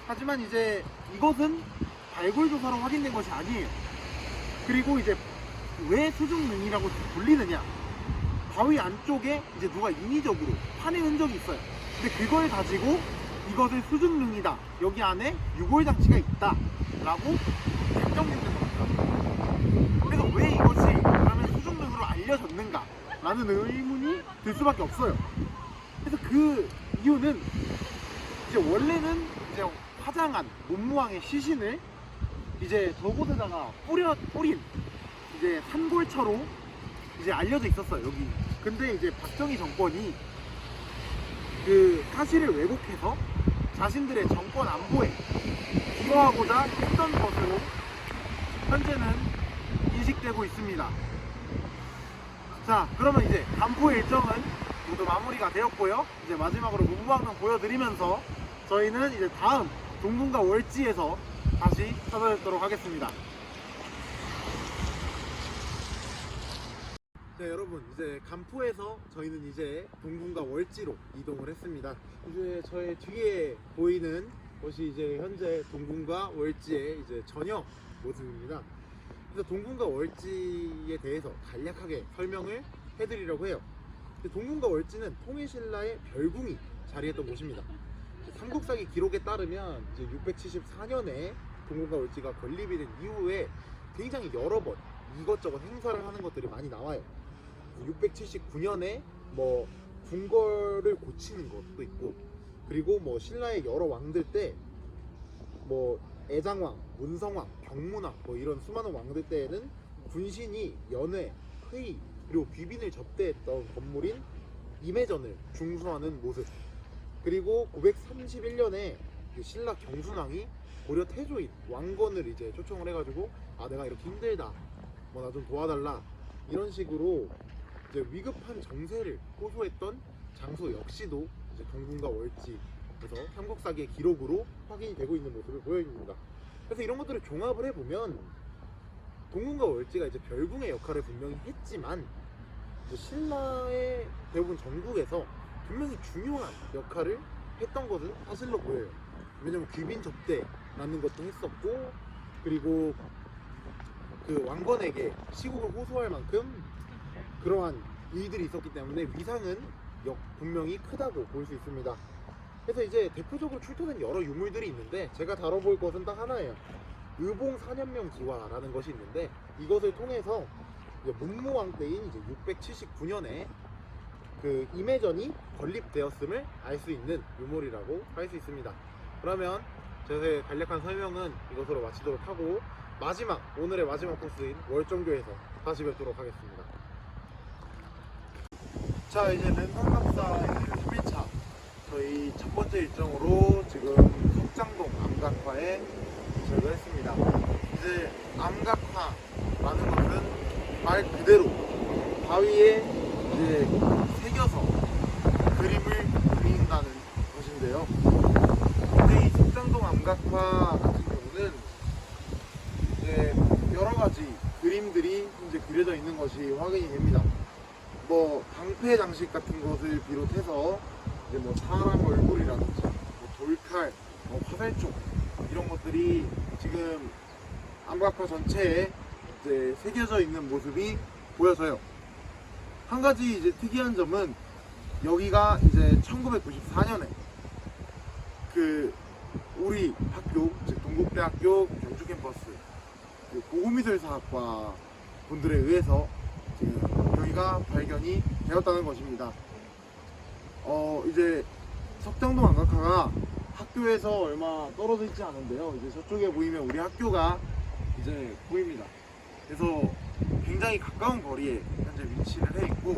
Speaker 1: 하지만 이제 이것은 발굴조사로 확인된 것이 아니에요. 그리고 이제 왜 수중릉이라고 불리느냐 바위 안쪽에 이제 누가 인위적으로 파낸 흔적이 있어요. 근데 그걸 가지고 이것을 수중능이다, 여기 안에 유골 장치가 있다 라고 결정짓는 겁니다. 그래서 왜 이것이 그러면 수중능으로 알려졌는가 라는 의문이 들 수밖에 없어요. 그래서 그 이유는 이제 원래는 이제 화장한 문무왕의 시신을 이제 저곳에다가 뿌린 이제 산골처로 이제 알려져 있었어요, 여기. 근데 이제 박정희 정권이 그 사실을 왜곡해서 자신들의 정권 안보에 기여하고자 했던 것으로 현재는 인식되고 있습니다. 자, 그러면 이제 간포 일정은 모두 마무리가 되었고요. 이제 마지막으로 문무왕릉 보여드리면서 저희는 이제 다음 동궁과 월지에서 다시 찾아뵙도록 하겠습니다. 네, 여러분, 이제 간포에서 저희는 이제 동궁과 월지로 이동을 했습니다. 이제 저의 뒤에 보이는 것이 이제 현재 동궁과 월지의 이제 저녁 모습입니다. 그래서 동궁과 월지에 대해서 간략하게 설명을 해드리려고 해요. 동궁과 월지는 통일신라의 별궁이 자리했던 곳입니다. 삼국사기 기록에 따르면 이제 674년에 동궁과 월지가 건립이 된 이후에 굉장히 여러 번 이것저것 행사를 하는 것들이 많이 나와요. 679년에 뭐 궁궐을 고치는 것도 있고, 그리고 뭐 신라의 여러 왕들 때 뭐 애장왕, 문성왕, 경문왕 뭐 이런 수많은 왕들 때에는 군신이 연회, 회의, 그리고 귀빈을 접대했던 건물인 임해전을 중수하는 모습. 그리고 931년에 신라 경순왕이 고려 태조인 왕건을 이제 초청을 해가지고 아, 내가 이렇게 힘들다, 뭐 나 좀 도와달라, 이런 식으로 이제 위급한 정세를 호소했던 장소 역시도 이제 동궁과 월지에서 삼국사기의 기록으로 확인이 되고 있는 모습을 보여줍니다. 그래서 이런 것들을 종합을 해보면 동궁과 월지가 이제 별궁의 역할을 분명히 했지만 신라의 대부분 전국에서 분명히 중요한 역할을 했던 것은 사실로 보여요. 왜냐면 귀빈 접대라는 것도 했었고, 그리고 그 왕건에게 시국을 호소할 만큼 그러한 일들이 있었기 때문에 위상은 분명히 크다고 볼 수 있습니다. 그래서 이제 대표적으로 출토된 여러 유물들이 있는데 제가 다뤄볼 것은 딱 하나예요. 의봉 4년명 기화라는 것이 있는데 이것을 통해서 이제 문무왕 때인 이제 679년에 그 임해전이 건립되었음을 알 수 있는 유물이라고 할 수 있습니다. 그러면 제 간략한 설명은 이것으로 마치도록 하고 오늘의 마지막 코스인 월정교에서 다시 뵙도록 하겠습니다. 자, 이제 랜선갑사 11차 저희 첫 번째 일정으로 지금 석장동 암각화에 도착을 했습니다. 이제 암각화라는 것은 말 그대로 바위에 이제 새겨서 그림을 그린다는 것인데요. 근데 이 석장동 암각화 같은 경우는 이제 여러 가지 그림들이 이제 그려져 있는 것이 확인이 됩니다. 뭐 방패 장식 같은 것을 비롯해서 이제 뭐 사람 얼굴이라든지 뭐 돌칼, 뭐 화살촉 이런 것들이 지금 암각화 전체에 이제 새겨져 있는 모습이 보여져요. 한 가지 이제 특이한 점은 여기가 이제 1994년에 그 우리 학교, 즉 동국대학교 경주캠퍼스 그 고고미술사학과 분들에 의해서 지금 여기가 발견이 되었다는 것입니다. 이제 석장동 암각화가 학교에서 얼마 떨어져 있지 않은데요. 이제 저쪽에 보이면 우리 학교가 이제 보입니다. 그래서 굉장히 가까운 거리에 현재 위치를 해 있고,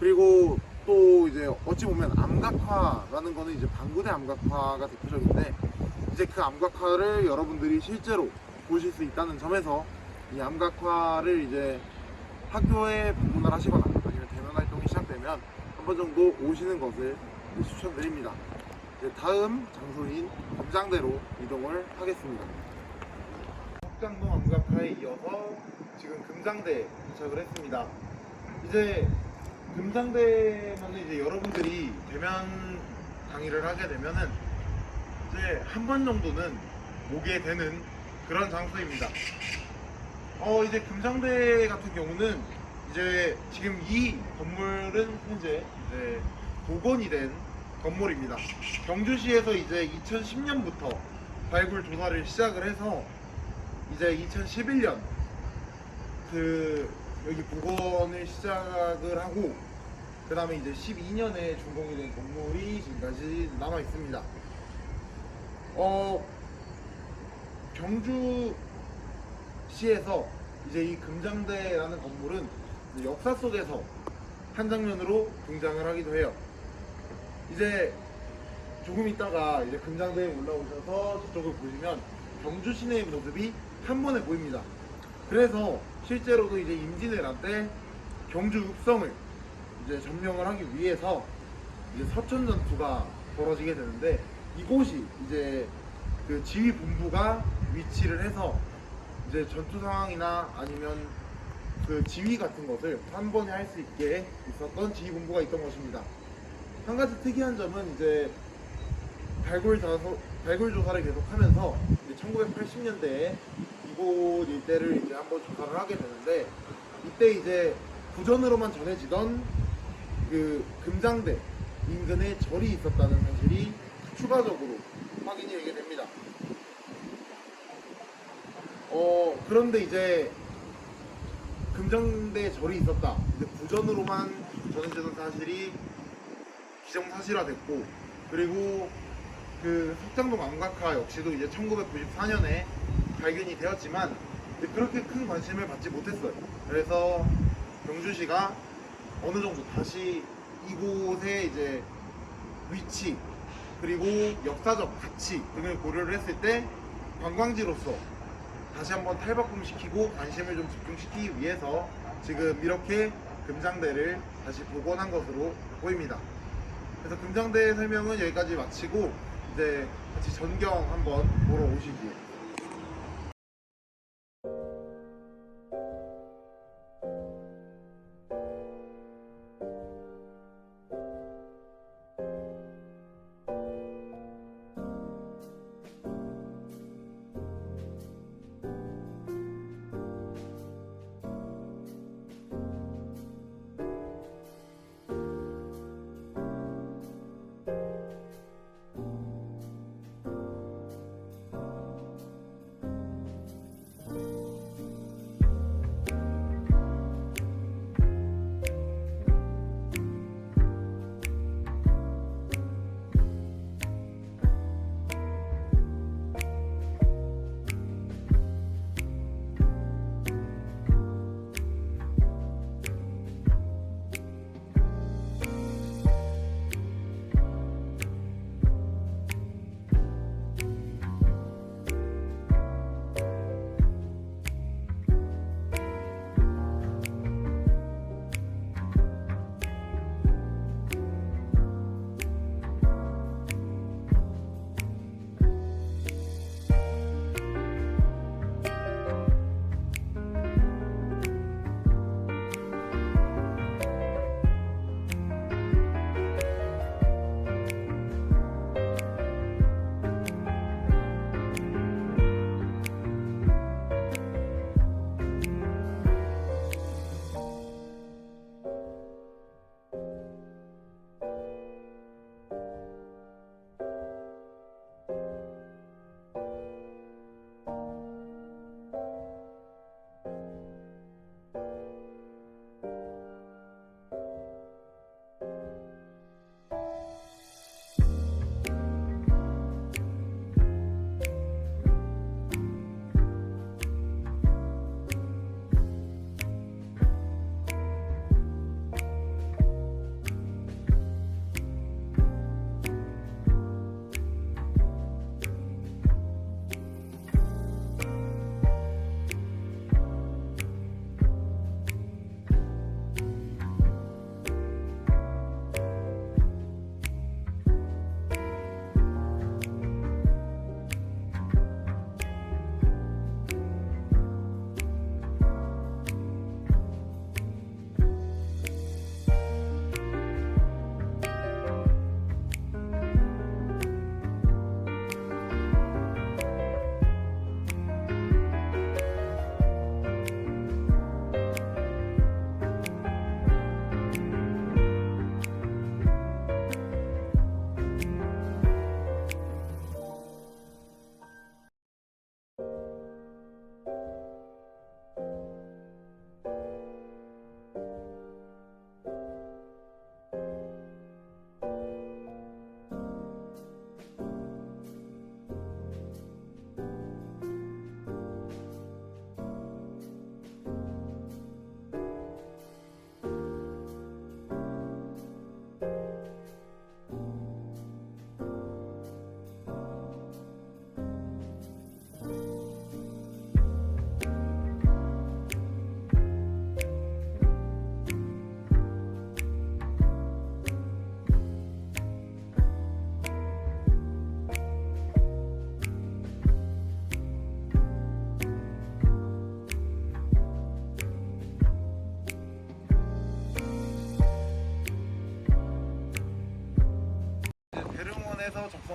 Speaker 1: 그리고 또 이제 어찌 보면 암각화라는 거는 이제 방구대 암각화가 대표적인데 이제 그 암각화를 여러분들이 실제로 보실 수 있다는 점에서 이 암각화를 이제 학교에 방문을 하시거나 아니면 대면 활동이 시작되면 한 번 정도 오시는 것을 추천드립니다. 이제 다음 장소인 금장대로 이동을 하겠습니다. 석장동 암각화에 이어서 지금 금장대에 도착을 했습니다. 이제 금장대면은 이제 여러분들이 대면 강의를 하게 되면은 이제 한 번 정도는 오게 되는 그런 장소입니다. 이제 금장대 같은 경우는 이제 지금 이 건물은 현재 이제 복원이 된 건물입니다. 경주시에서 이제 2010년부터 발굴 조사를 시작을 해서 이제 2011년 그 여기 복원을 시작을 하고 그 다음에 이제 12년에 준공이 된 건물이 지금까지 남아 있습니다. 경주시에서 이제 이 금장대라는 건물은 역사 속에서 한 장면으로 등장을 하기도 해요. 이제 조금 있다가 이제 금장대에 올라오셔서 저쪽을 보시면 경주 시내의 모습이 한 번에 보입니다. 그래서 실제로도 이제 임진왜란 때 경주 읍성을 이제 점령을 하기 위해서 이제 서천 전투가 벌어지게 되는데 이곳이 이제 그 지휘 본부가 위치를 해서 이제 전투 상황이나 아니면 그 지휘 같은 것을 한 번에 할 수 있게 있었던 지휘 본부가 있던 것입니다. 한 가지 특이한 점은 이제 발굴 조사를 계속하면서 1980년대에 이곳 일대를 이제 한번 조사를 하게 되는데 이때 이제 구전으로만 전해지던 그 금장대 인근에 절이 있었다는 사실이 추가적으로 확인이 되게 됩니다. 그런데 이제 금장대 절이 있었다. 이제 구전으로만 전해지던 사실이 기정사실화됐고 그리고 그 석장동 암각화 역시도 이제 1994년에 발견이 되었지만 그렇게 큰 관심을 받지 못했어요. 그래서 경주시가 어느 정도 다시 이곳의 이제 위치 그리고 역사적 가치 등을 고려를 했을 때 관광지로서 다시 한번 탈바꿈시키고 관심을 좀 집중시키기 위해서 지금 이렇게 금장대를 다시 복원한 것으로 보입니다. 그래서 금장대 설명은 여기까지 마치고 이제 같이 전경 한번 보러 오시지.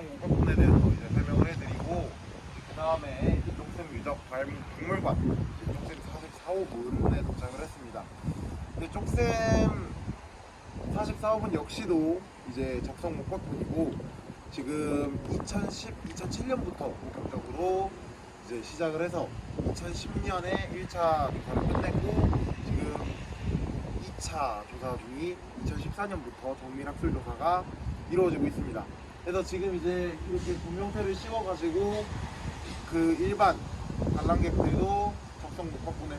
Speaker 1: 적성 목표분에 대해서 이제 설명을 해드리고, 그 다음에 쪽샘 유적 박물관 쪽샘 44호분에 도착을 했습니다. 근데 쪽샘 44호분 역시도 이제 적성 목표분이고, 지금 2007년부터 본격적으로 이제 시작을 해서 2010년에 1차 조사를 끝냈고, 지금 2차 조사 중이 2014년부터 정밀 학술 조사가 이루어지고 있습니다. 그래서 지금 이제 이렇게 구명태를 씌워가지고 그 일반 관람객들도 적성 목표분의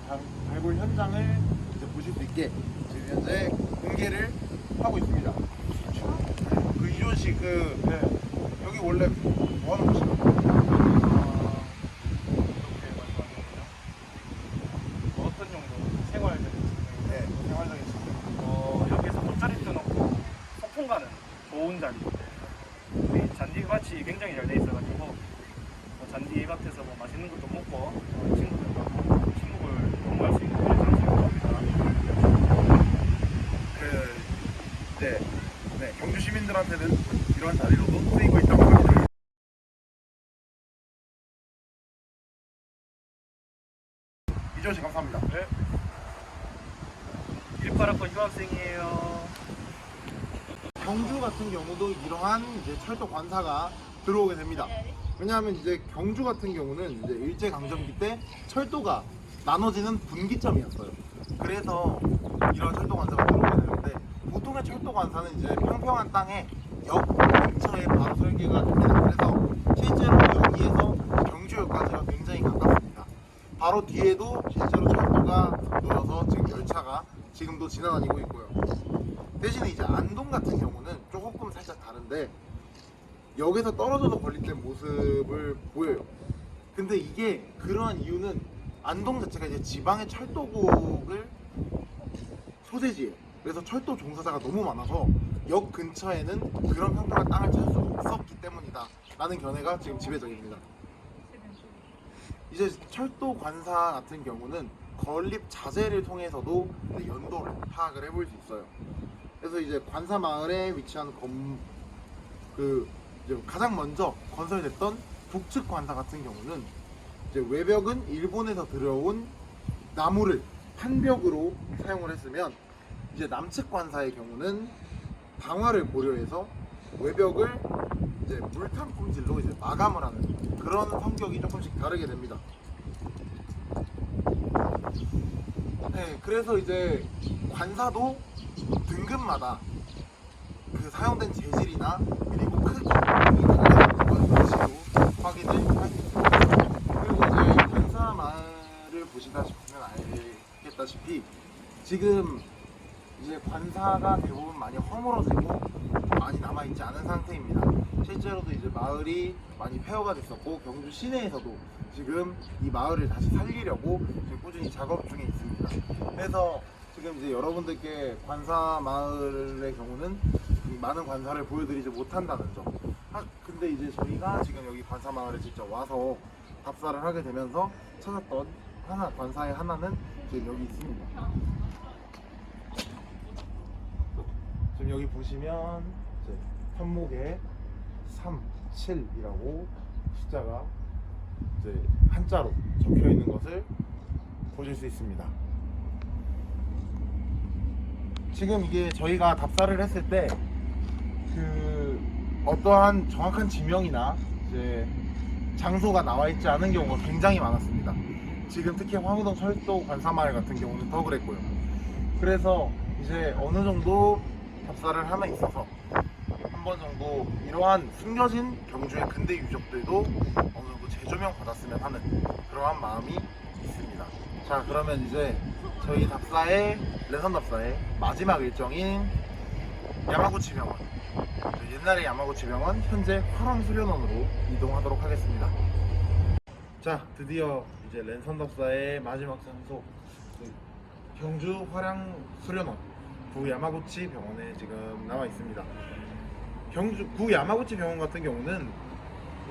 Speaker 1: 발굴 현장을 이제 보실 수 있게 지금 현재 공개를 하고 있습니다. 그 이준 씨, 여기 원래 뭐 하는 곳이죠?
Speaker 2: 어떤 정도 생활적인 측면?
Speaker 1: 네, 생활적인 측면.
Speaker 2: 여기서 돗자리 펴놓고 소풍 가는 좋은 자리인데, 우리 잔디밭이 굉장히 잘 돼 있어가지고 잔디 밭에서 뭐 맛있는 것도 먹고 친구들과 친구를 공부할 수 있는 그런 장소인 겁니다.
Speaker 1: 네, 경주 시민들한테는 이러한 자리로도 쓰이고 있다고 합니다. 이준 씨 감사합니다.
Speaker 2: 네. 18학번 유학생이에요.
Speaker 1: 경주 같은 경우도 이러한 이제 철도 관사가 들어오게 됩니다. 왜냐하면 이제 경주 같은 경우는 이제 일제 강점기 때 철도가 나눠지는 분기점이었어요. 그래서 이런 철도 관사가 들어오게 되는데, 보통의 철도 관사는 이제 평평한 땅에 역 근처에 바로 설계가 됩니다. 그래서 실제로 여기에서 경주역까지가 굉장히 가깝습니다. 바로 뒤에도 실제로 철도가 놓여서 지금 열차가 지금도 지나다니고 있고요. 대신에 이제 안동 같은 경우는 조금 살짝 다른데, 역에서 떨어져서 건립된 모습을 보여요. 근데 이게 그러한 이유는 안동 자체가 이제 지방의 철도국을 소재지예요. 그래서 철도 종사자가 너무 많아서 역 근처에는 그런 평평한 땅을 찾을 수 없었기 때문이다 라는 견해가 지금 지배적입니다. 이제 철도 관사 같은 경우는 건립 자재를 통해서도 연도를 파악을 해볼 수 있어요. 그래서 이제 관사 마을에 위치한 이제 가장 먼저 건설됐던 북측 관사 같은 경우는 이제 외벽은 일본에서 들여온 나무를 판벽으로 사용을 했으면, 이제 남측 관사의 경우는 방화를 고려해서 외벽을 이제 물탄 품질로 이제 마감을 하는 그런 성격이 조금씩 다르게 됩니다. 네, 그래서 이제 관사도 등급마다 그 사용된 재질이나 그리고 크기 것도 확인을 할 수 있습니다. 그리고 이제 관사 마을을 보시다시피면 알겠다시피 지금 이제 관사가 대부분 많이 허물어지고 많이 남아있지 않은 상태입니다. 실제로도 이제 마을이 많이 폐허가 됐었고, 경주 시내에서도 지금 이 마을을 다시 살리려고 지금 꾸준히 작업 중에 있습니다. 그래서 지금 이제 여러분들께 관사 마을의 경우는 많은 관사를 보여드리지 못한다는 점. 근데 이제 저희가 지금 여기 관사 마을에 직접 와서 답사를 하게 되면서 찾았던 관사의 하나는 지금 여기 있습니다. 지금 여기 보시면 이제 현목에 37이라고 숫자가 이제 한자로 적혀 있는 것을 보실 수 있습니다. 지금 이게 저희가 답사를 했을 때 어떠한 정확한 지명이나 이제 장소가 나와 있지 않은 경우가 굉장히 많았습니다. 지금 특히 황우동 철도 관사마을 같은 경우는 더 그랬고요. 그래서 이제 어느 정도 답사를 함에 있어서 한 번 정도 이러한 숨겨진 경주의 근대 유적들도 어느 정도 재조명 받았으면 하는 그러한 마음이 있습니다. 자, 그러면 이제 저희 답사의 랜선 답사의 마지막 일정인 야마구치 병원, 옛날의 야마구치 병원, 현재 화랑수련원으로 이동하도록 하겠습니다. 자, 드디어 이제 랜선 답사의 마지막 장소, 경주 화랑수련원 구 야마구치 병원에 지금 나와 있습니다. 경주 구 야마구치 병원 같은 경우는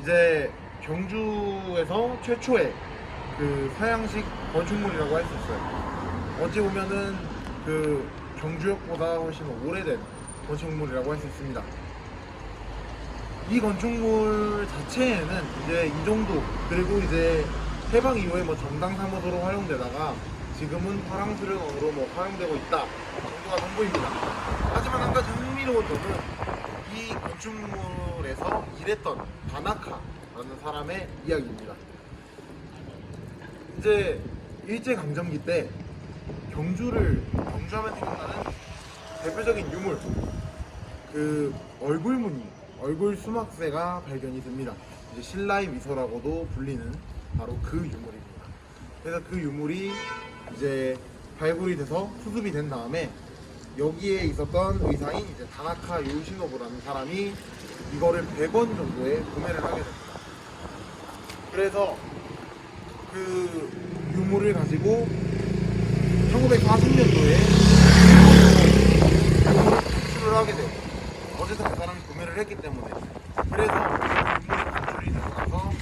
Speaker 1: 이제 경주에서 최초의 그 서양식 건축물이라고 할 수 있어요. 어찌 보면은 그 경주역보다 훨씬 오래된 건축물이라고 할 수 있습니다. 이 건축물 자체에는 이제 이정도 그리고 이제 해방 이후에 뭐 정당 사무소로 활용되다가 지금은 화랑수련원으로 뭐 사용되고 있다 정도가 선보입니다. 하지만 한 가지 흥미로운 점은 이 건축물에서 일했던 다나카라는 사람의 이야기입니다. 이제 일제강점기 때 경주하면 생각나는 대표적인 유물 그 얼굴무늬, 얼굴 수막새가 발견이 됩니다. 이제 신라의 미소라고도 불리는 바로 그 유물입니다. 그래서 그 유물이 이제 발굴이 돼서 수습이 된 다음에 여기에 있었던 의사인 이제 다나카 요시노부라는 사람이 이거를 100원 정도에 구매를 하게 됩니다. 그래서 그 유물을 가지고 1940년도에 유물을 구출을 하게 되고 어쨌든 그 사람이 구매를 했기 때문에 그래서 유물이 구출이 되고 나서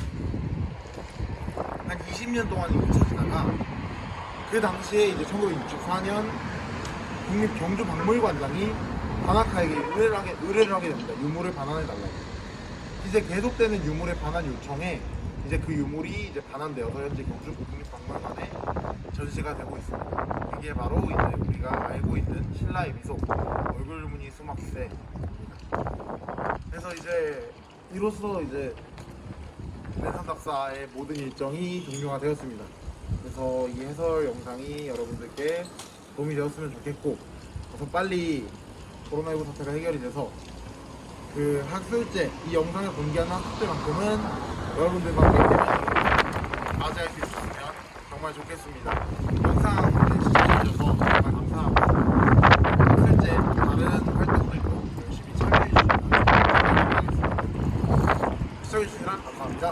Speaker 1: 한 20년 동안이 묻혀지다가 그 당시에 이제 1964년 국립경주박물관장이 다나카에게 의뢰를 하게 됩니다. 유물을 반환해달라고. 이제 계속되는 유물의 반환 요청에 이제 그 유물이 이제 반환되어서 현재 경주 국립박물관에 전시가 되고 있습니다. 이게 바로 이제 우리가 알고 있는 신라의 미소, 얼굴무늬 수막새입니다. 그래서 이제 이로써 이제 랜선답사의 모든 일정이 종료가 되었습니다. 그래서 이 해설 영상이 여러분들께 도움이 되었으면 좋겠고 우선 빨리 코로나19 사태가 해결이 돼서 그 학술제, 이 영상을 공개하는 학술제만큼은 여러분들과 맞이할 수 있으면 정말 좋겠습니다. 영상 시청해주셔서 정말 감사하고 학술제 다른 활동들도 열심히 참여해주시면 감사하겠습니다. 시청해주시면 감사합니다.